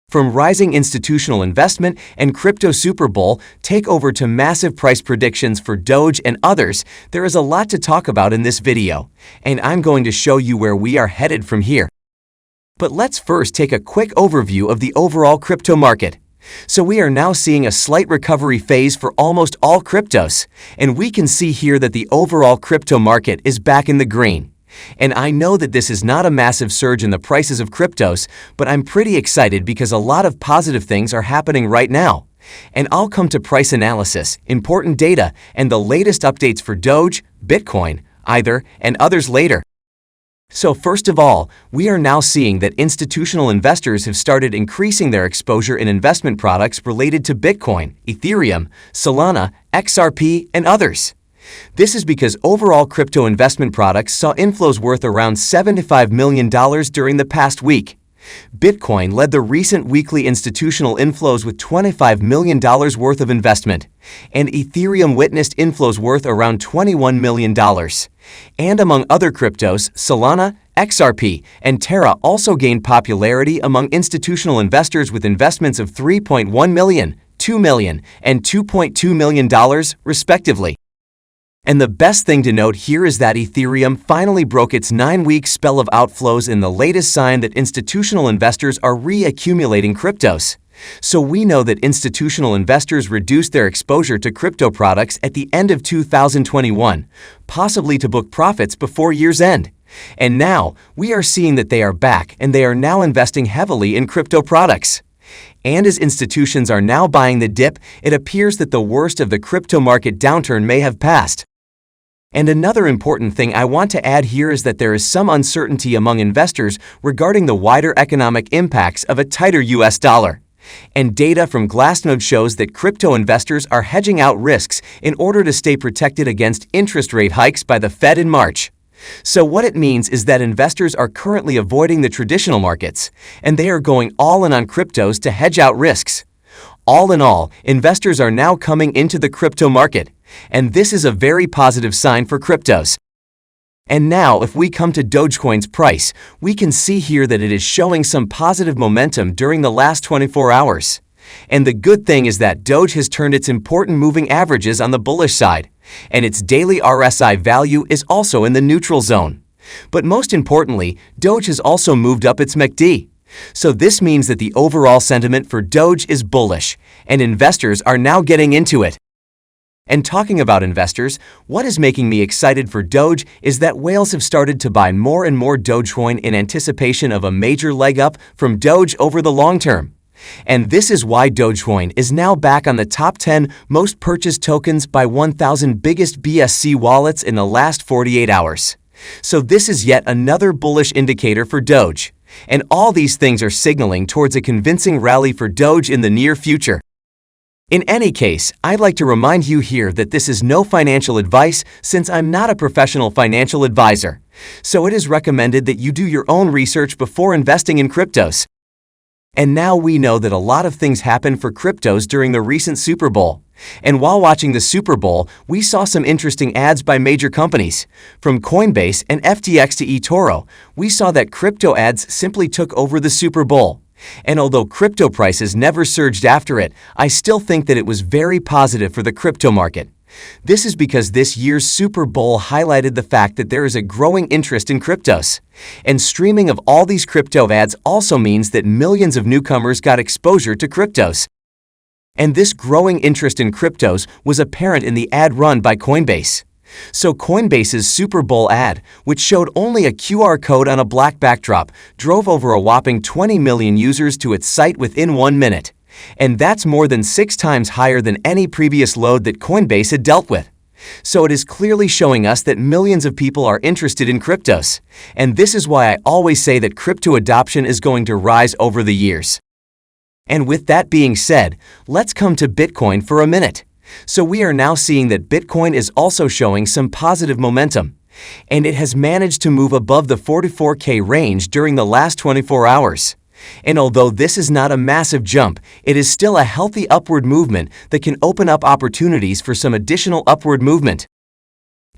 From rising institutional investment and crypto Super Bowl takeover to massive price predictions for Doge and others, there is a lot to talk about in this video, and I'm going to show you where we are headed from here. But let's first take a quick overview of the overall crypto market. So we are now seeing a slight recovery phase for almost all cryptos, and we can see here that the overall crypto market is back in the green. And I know that this is not a massive surge in the prices of cryptos, but I'm pretty excited because a lot of positive things are happening right now. And I'll come to price analysis, important data, and the latest updates for Doge, Bitcoin, Ether, and others later. So first of all, we are now seeing that institutional investors have started increasing their exposure in investment products related to Bitcoin, Ethereum, Solana, XRP, and others. This is because overall crypto investment products saw inflows worth around $75 million during the past week. Bitcoin led the recent weekly institutional inflows with $25 million worth of investment, and Ethereum witnessed inflows worth around $21 million. And among other cryptos, Solana, XRP, and Terra also gained popularity among institutional investors with investments of $3.1 million, $2 million, and $2.2 million, respectively. And the best thing to note here is that Ethereum finally broke its 9-week spell of outflows in the latest sign that institutional investors are reaccumulating cryptos. So we know that institutional investors reduced their exposure to crypto products at the end of 2021, possibly to book profits before year's end. And now, we are seeing that they are back and they are now investing heavily in crypto products. And as institutions are now buying the dip, it appears that the worst of the crypto market downturn may have passed. And another important thing I want to add here is that there is some uncertainty among investors regarding the wider economic impacts of a tighter US dollar. And data from Glassnode shows that crypto investors are hedging out risks in order to stay protected against interest rate hikes by the Fed in March. So what it means is that investors are currently avoiding the traditional markets, and they are going all in on cryptos to hedge out risks. All in all, investors are now coming into the crypto market, and this is a very positive sign for cryptos. And now, if we come to Dogecoin's price, we can see here that it is showing some positive momentum during the last 24 hours. And the good thing is that Doge has turned its important moving averages on the bullish side, and its daily RSI value is also in the neutral zone. But most importantly, Doge has also moved up its MACD. So this means that the overall sentiment for Doge is bullish, and investors are now getting into it. And talking about investors, what is making me excited for Doge is that whales have started to buy more and more Dogecoin in anticipation of a major leg up from Doge over the long term. And this is why Dogecoin is now back on the top 10 most purchased tokens by 1,000 biggest BSC wallets in the last 48 hours. So this is yet another bullish indicator for Doge. And all these things are signaling towards a convincing rally for Doge in the near future. In any case, I'd like to remind you here that this is no financial advice since I'm not a professional financial advisor. So it is recommended that you do your own research before investing in cryptos. And now we know that a lot of things happened for cryptos during the recent Super Bowl. And while watching the Super Bowl, we saw some interesting ads by major companies. From Coinbase and FTX to eToro, we saw that crypto ads simply took over the Super Bowl. And although crypto prices never surged after it, I still think that it was very positive for the crypto market. This is because this year's Super Bowl highlighted the fact that there is a growing interest in cryptos. And streaming of all these crypto ads also means that millions of newcomers got exposure to cryptos. And this growing interest in cryptos was apparent in the ad run by Coinbase. So Coinbase's Super Bowl ad, which showed only a QR code on a black backdrop, drove over a whopping 20 million users to its site within 1 minute. And that's more than 6 times higher than any previous load that Coinbase had dealt with. So it is clearly showing us that millions of people are interested in cryptos. And this is why I always say that crypto adoption is going to rise over the years. And with that being said, let's come to Bitcoin for a minute. So we are now seeing that Bitcoin is also showing some positive momentum, and it has managed to move above the 44K range during the last 24 hours. And although this is not a massive jump, it is still a healthy upward movement that can open up opportunities for some additional upward movement.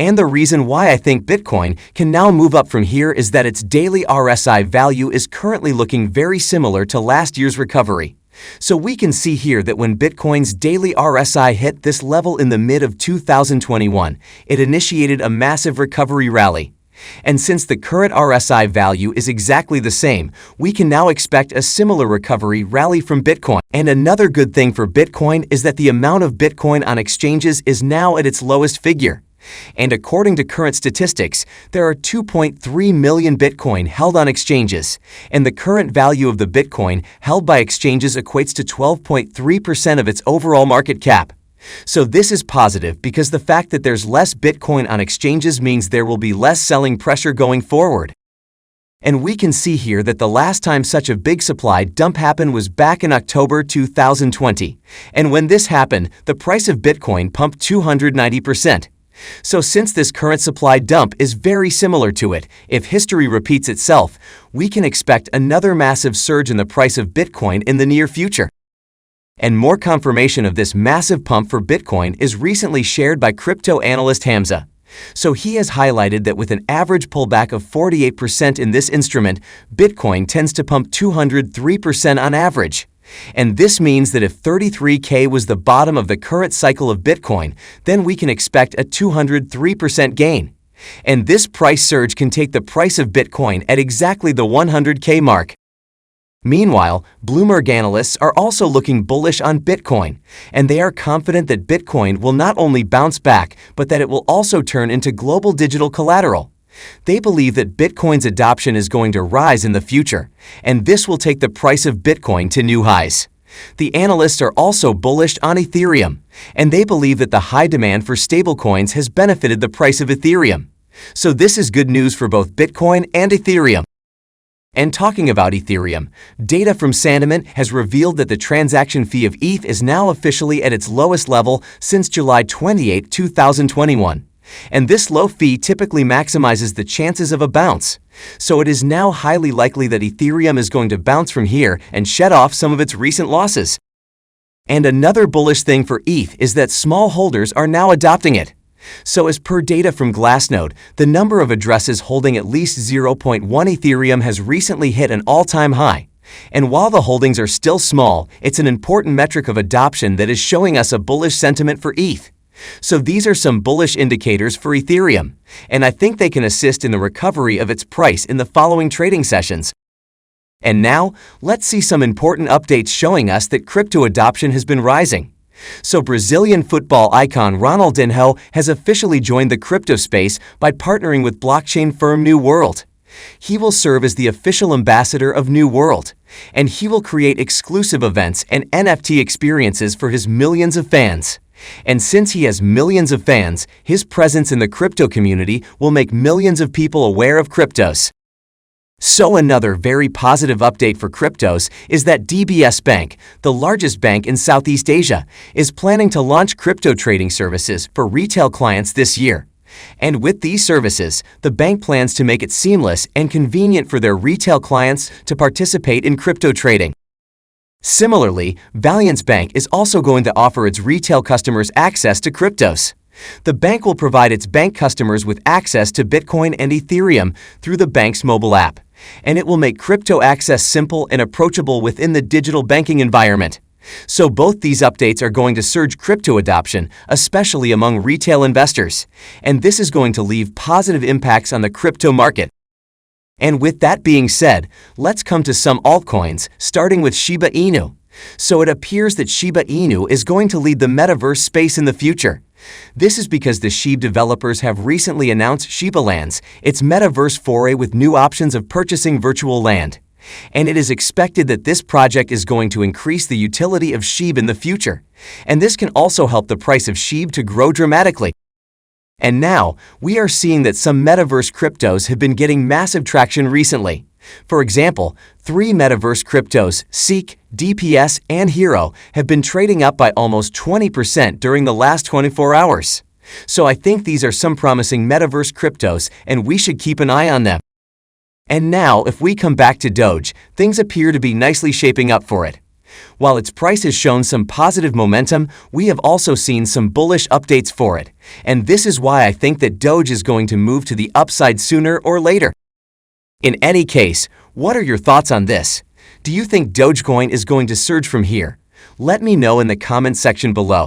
And the reason why I think Bitcoin can now move up from here is that its daily RSI value is currently looking very similar to last year's recovery. So we can see here that when Bitcoin's daily RSI hit this level in the mid of 2021, it initiated a massive recovery rally. And since the current RSI value is exactly the same, we can now expect a similar recovery rally from Bitcoin. And another good thing for Bitcoin is that the amount of Bitcoin on exchanges is now at its lowest figure. And according to current statistics, there are 2.3 million Bitcoin held on exchanges, and the current value of the Bitcoin held by exchanges equates to 12.3% of its overall market cap. So this is positive because the fact that there's less Bitcoin on exchanges means there will be less selling pressure going forward. And we can see here that the last time such a big supply dump happened was back in October 2020. And when this happened, the price of Bitcoin pumped 290%. So since this current supply dump is very similar to it, if history repeats itself, we can expect another massive surge in the price of Bitcoin in the near future. And more confirmation of this massive pump for Bitcoin is recently shared by crypto analyst Hamza. So he has highlighted that with an average pullback of 48% in this instrument, Bitcoin tends to pump 203% on average. And this means that if 33K was the bottom of the current cycle of Bitcoin, then we can expect a 203% gain. And this price surge can take the price of Bitcoin at exactly the 100K mark. Meanwhile, Bloomberg analysts are also looking bullish on Bitcoin, and they are confident that Bitcoin will not only bounce back, but that it will also turn into global digital collateral. They believe that Bitcoin's adoption is going to rise in the future, and this will take the price of Bitcoin to new highs. The analysts are also bullish on Ethereum, and they believe that the high demand for stablecoins has benefited the price of Ethereum. So this is good news for both Bitcoin and Ethereum. And talking about Ethereum, data from Sentiment has revealed that the transaction fee of ETH is now officially at its lowest level since July 28, 2021. And this low fee typically maximizes the chances of a bounce. So it is now highly likely that Ethereum is going to bounce from here and shed off some of its recent losses. And another bullish thing for ETH is that small holders are now adopting it. So as per data from Glassnode, the number of addresses holding at least 0.1 Ethereum has recently hit an all-time high. And while the holdings are still small, it's an important metric of adoption that is showing us a bullish sentiment for ETH. So these are some bullish indicators for Ethereum, and I think they can assist in the recovery of its price in the following trading sessions. And now, let's see some important updates showing us that crypto adoption has been rising. So Brazilian football icon Ronaldinho has officially joined the crypto space by partnering with blockchain firm New World. He will serve as the official ambassador of New World, and he will create exclusive events and NFT experiences for his millions of fans. And since he has millions of fans, his presence in the crypto community will make millions of people aware of cryptos. So another very positive update for cryptos is that DBS Bank, the largest bank in Southeast Asia, is planning to launch crypto trading services for retail clients this year. And with these services, the bank plans to make it seamless and convenient for their retail clients to participate in crypto trading. Similarly, Valliance Bank is also going to offer its retail customers access to cryptos. The bank will provide its bank customers with access to Bitcoin and Ethereum through the bank's mobile app, and it will make crypto access simple and approachable within the digital banking environment. So both these updates are going to surge crypto adoption, especially among retail investors, and this is going to leave positive impacts on the crypto market. And with that being said, let's come to some altcoins, starting with Shiba Inu. So it appears that Shiba Inu is going to lead the Metaverse space in the future. This is because the Shiba developers have recently announced Shiba Lands, its Metaverse foray with new options of purchasing virtual land. And it is expected that this project is going to increase the utility of Shiba in the future. And this can also help the price of Shiba to grow dramatically. And now, we are seeing that some Metaverse cryptos have been getting massive traction recently. For example, 3 Metaverse cryptos, Seek, DPS, and Hero, have been trading up by almost 20% during the last 24 hours. So I think these are some promising Metaverse cryptos, and we should keep an eye on them. And now, if we come back to Doge, things appear to be nicely shaping up for it. While its price has shown some positive momentum, we have also seen some bullish updates for it. And this is why I think that Doge is going to move to the upside sooner or later. In any case, what are your thoughts on this? Do you think Dogecoin is going to surge from here? Let me know in the comment section below.